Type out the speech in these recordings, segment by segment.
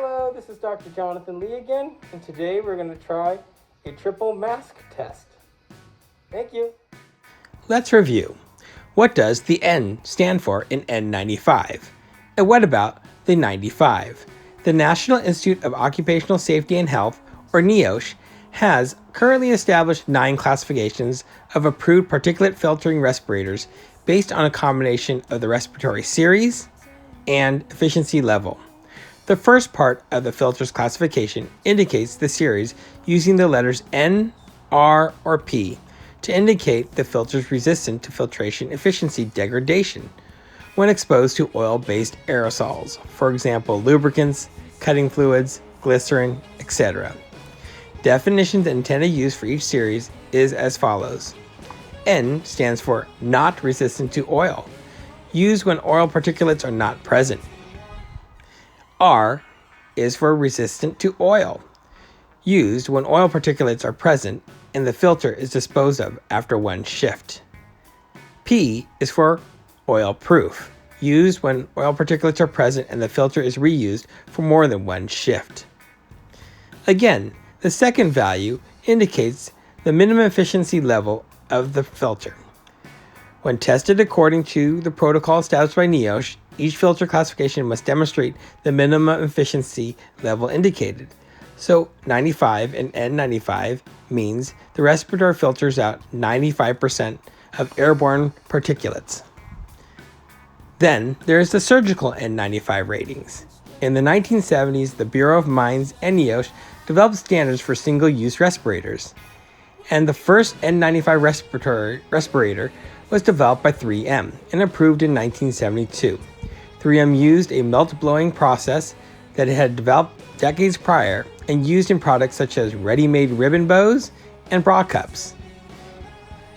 Hello, this is Dr. Jonathan Lee again, and today we're going to try a triple mask test. Thank you. Let's review. What does the N stand for in N95? And what about the 95? The National Institute of Occupational Safety and Health, or NIOSH, has currently established 9 classifications of approved particulate filtering respirators based on a combination of the respiratory series and efficiency level. The first part of the filter's classification indicates the series using the letters N, R, or P to indicate the filter's resistant to filtration efficiency degradation when exposed to oil-based aerosols, for example, lubricants, cutting fluids, glycerin, etc. Definitions and intended use for each series is as follows. N stands for not resistant to oil, used when oil particulates are not present. R is for resistant to oil, used when oil particulates are present and the filter is disposed of after one shift. P is for oil proof, used when oil particulates are present and the filter is reused for more than one shift. Again, the second value indicates the minimum efficiency level of the filter. When tested according to the protocol established by NIOSH, each filter classification must demonstrate the minimum efficiency level indicated. So 95 and N95 means the respirator filters out 95% of airborne particulates. Then there is the surgical N95 ratings. In the 1970s, the Bureau of Mines and NIOSH developed standards for single-use respirators. And the first N95 respirator was developed by 3M and approved in 1972. 3M used a melt-blowing process that it had developed decades prior and used in products such as ready-made ribbon bows and bra cups.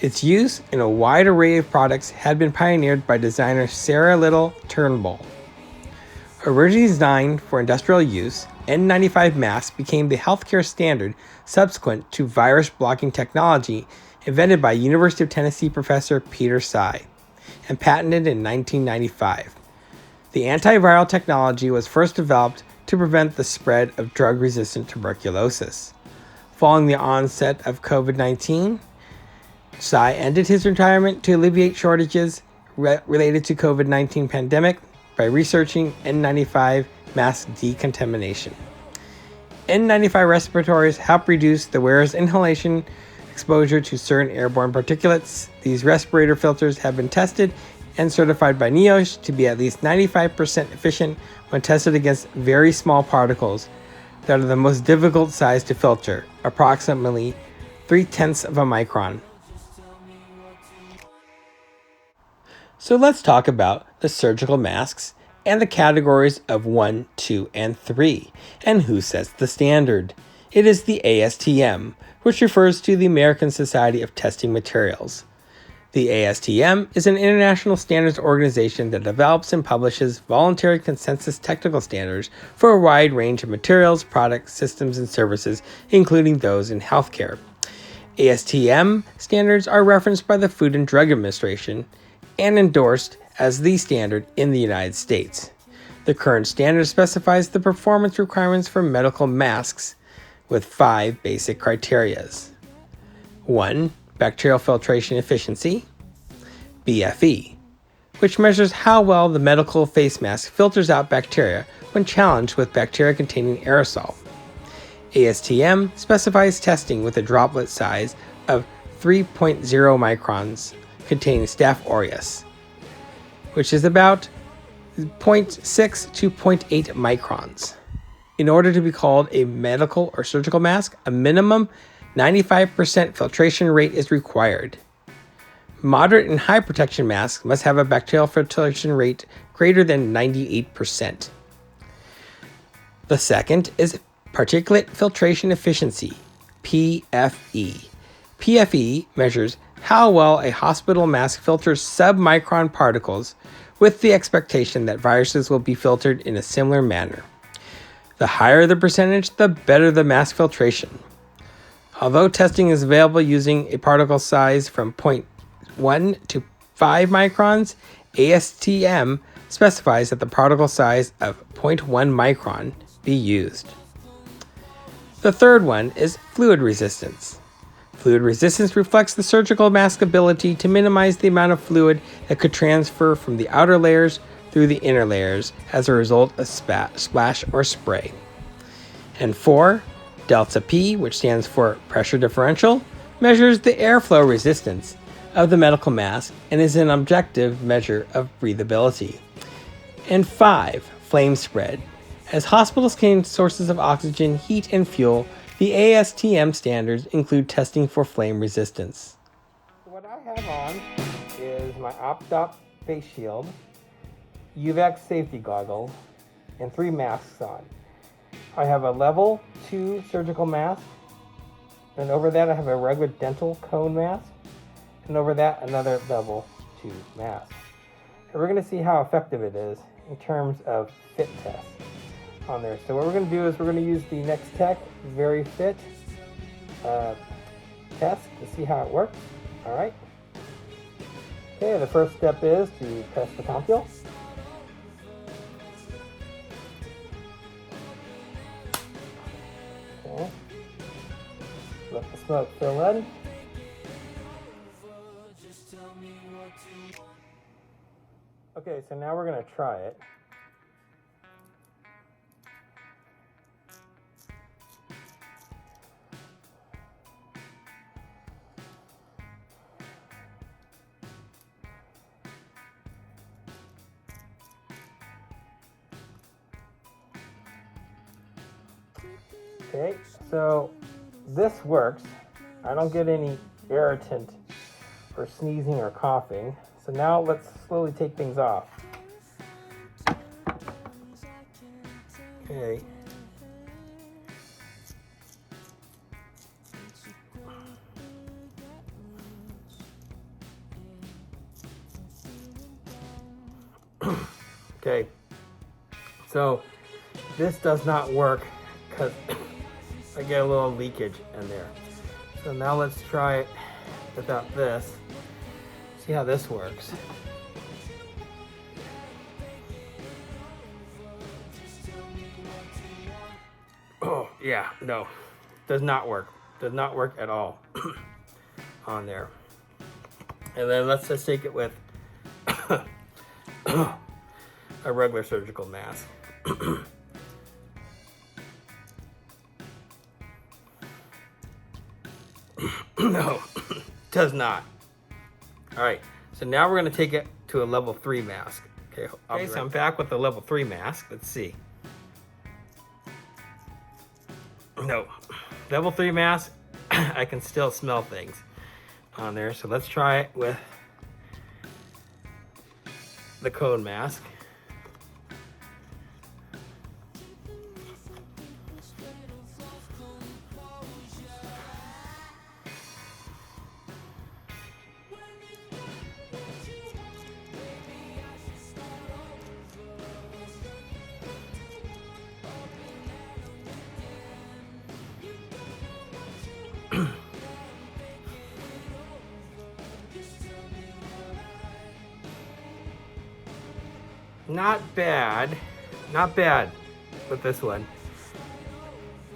Its use in a wide array of products had been pioneered by designer Sarah Little Turnbull. Originally designed for industrial use, N95 masks became the healthcare standard subsequent to virus-blocking technology invented by University of Tennessee professor Peter Tsai and patented in 1995. The antiviral technology was first developed to prevent the spread of drug-resistant tuberculosis. Following the onset of COVID-19, Tsai ended his retirement to alleviate shortages related to COVID-19 pandemic by researching N95 mask decontamination. N95 respirators help reduce the wearer's inhalation exposure to certain airborne particulates. These respirator filters have been tested and certified by NIOSH to be at least 95% efficient when tested against very small particles that are the most difficult size to filter, approximately 0.3 of a micron. So let's talk about the surgical masks and the categories of 1, 2, and 3, and who sets the standard. It is the ASTM, which refers to the American Society of Testing Materials. The ASTM is an international standards organization that develops and publishes voluntary consensus technical standards for a wide range of materials, products, systems, and services, including those in healthcare. ASTM standards are referenced by the Food and Drug Administration and endorsed as the standard in the United States. The current standard specifies the performance requirements for medical masks with 5 basic criteria. 1. Bacterial filtration efficiency, BFE, which measures how well the medical face mask filters out bacteria when challenged with bacteria-containing aerosol. ASTM specifies testing with a droplet size of 3.0 microns containing Staph aureus, which is about 0.6 to 0.8 microns. In order to be called a medical or surgical mask, a minimum 95% filtration rate is required. Moderate and high protection masks must have a bacterial filtration rate greater than 98%. The second is particulate filtration efficiency, PFE. PFE measures how well a hospital mask filters submicron particles with the expectation that viruses will be filtered in a similar manner. The higher the percentage, the better the mask filtration. Although testing is available using a particle size from 0.1 to 5 microns, ASTM specifies that the particle size of 0.1 micron be used. The third one is fluid resistance. Fluid resistance reflects the surgical mask's ability to minimize the amount of fluid that could transfer from the outer layers through the inner layers as a result of splash or spray. And 4, delta P, which stands for pressure differential, measures the airflow resistance of the medical mask and is an objective measure of breathability. And 5, flame spread. As hospitals contain sources of oxygen, heat, and fuel, the ASTM standards include testing for flame resistance. What I have on is my OptOp face shield, UVAC safety goggles, and 3 masks on. I have a level 2 surgical mask, and over that I have a regular dental cone mask, and over that another level 2 mask. And we're going to see how effective it is in terms of fit test on there. So what we're going to do is we're going to use the Next Tech Very Fit test to see how it works. All right. Okay, the first step is to test the compule. Okay. Let the smoke fill in. Okay, so now we're going to try it. Okay, so this works. I don't get any irritant or sneezing or coughing. So now let's slowly take things off. Okay. Okay. So this does not work because I get a little leakage in there. So now let's try it without this. See how this works. Oh, yeah, no. Does not work. Does not work at all on there. And then let's just take it with a regular surgical mask. No, does not. All right, so now we're gonna take it to a level 3 mask. Okay, so I'm back with the level 3 mask. Let's see. No, level 3 mask, I can still smell things on there. So let's try it with the cone mask. Not bad with this one.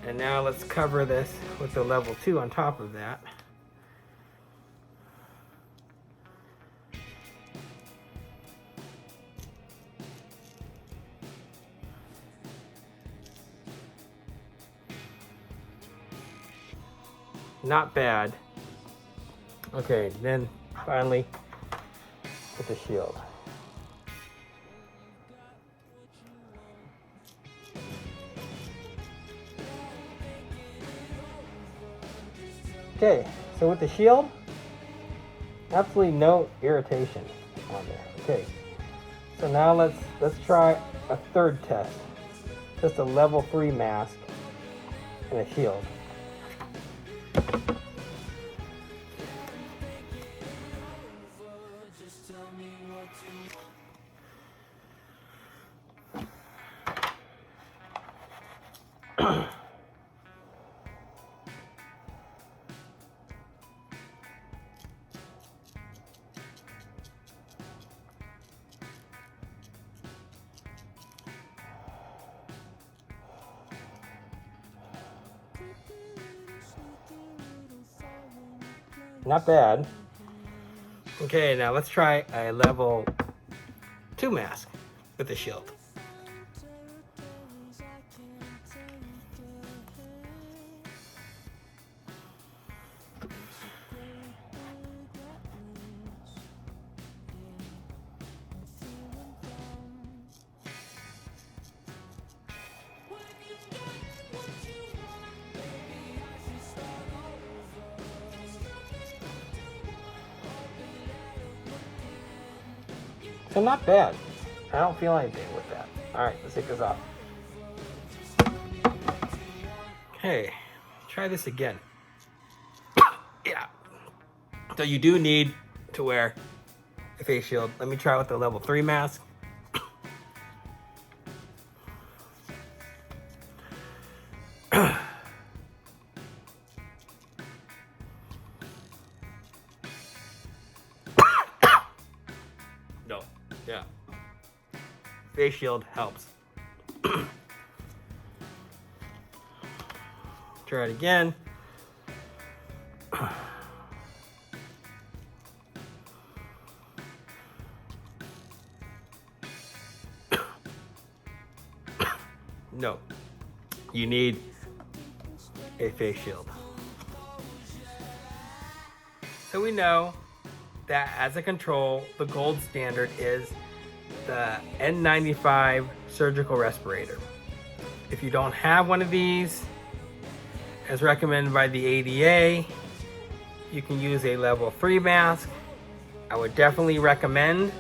And now let's cover this with the level 2 on top of that. Not bad. Okay, then finally with the shield. Okay, so with the shield, absolutely no irritation on there. Okay, so now let's try a third test. Just a level 3 mask and a shield. Not bad. Okay, now let's try a level 2 mask with the shield. So not bad. I don't feel anything with that. All right, let's take this off. Okay, try this again. Yeah. So you do need to wear a face shield. Let me try with the level 3 mask. No, yeah. Face shield helps. Try it again. No, you need a face shield. So we know that as a control, the gold standard is the N95 surgical respirator. If you don't have one of these, as recommended by the ADA, you can use a level 3 mask. I would definitely recommend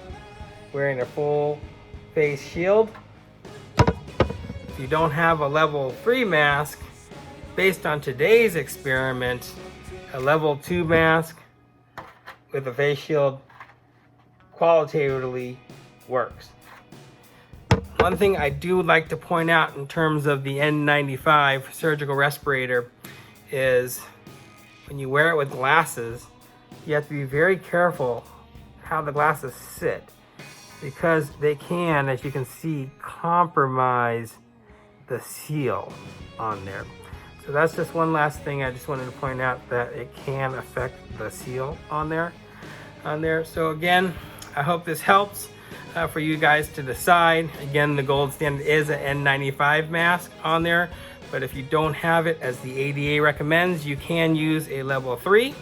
wearing a full face shield. If you don't have a level 3 mask, based on today's experiment, a level 2 mask with a face shield qualitatively works. One thing I do like to point out in terms of the N95 surgical respirator is when you wear it with glasses, you have to be very careful how the glasses sit, because they can, as you can see, compromise the seal on there. So that's just one last thing I just wanted to point out, that it can affect the seal on there. So again, I hope this helps for you guys to decide. Again, the gold standard is an N95 mask on there, but if you don't have it, as the ADA recommends, you can use a level 3.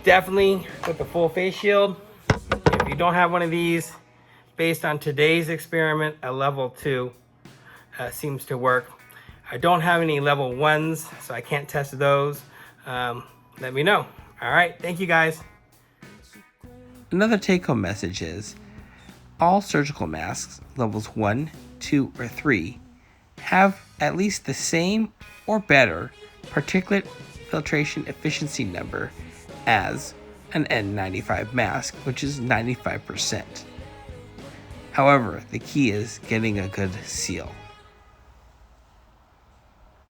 Definitely with the full face shield. If you don't have one of these, based on today's experiment, a level 2 seems to work. I don't have any level 1s, so I can't test those. Let me know. All right, thank you guys. Another take-home message is all surgical masks, levels 1, 2, or 3, have at least the same or better particulate filtration efficiency number as an N95 mask, which is 95%. However, the key is getting a good seal.